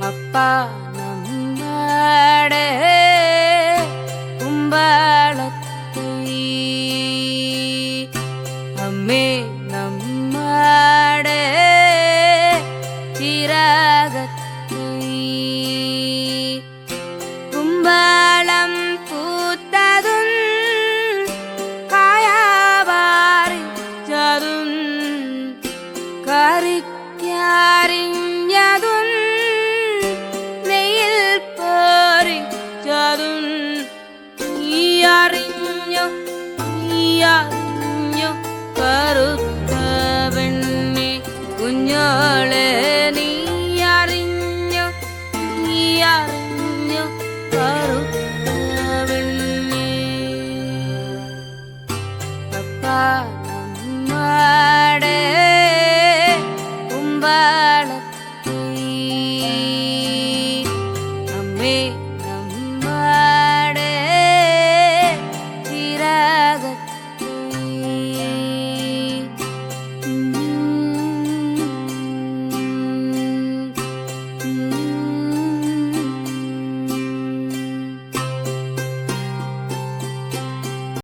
அப்பா நம்மாடே கும்பளத்தை, அம்மே நம்மாடே சிரகத்தை. கும்பளம் பூத்ததும் காயபாரிச்சதும் കറിക്കറിഞ്ഞതും നെയ്യിൽ പൊരിച്ചതും നീ അറിഞ്ഞു കറുത്ത പെണ്ണെ കുഞ്ഞോളെ, നീ അറിഞ്ഞു കറുത്ത പെണ്ണെ. അപ്പാ നമ്മാടെ കുമ്പളത്തെ, അമ്മേ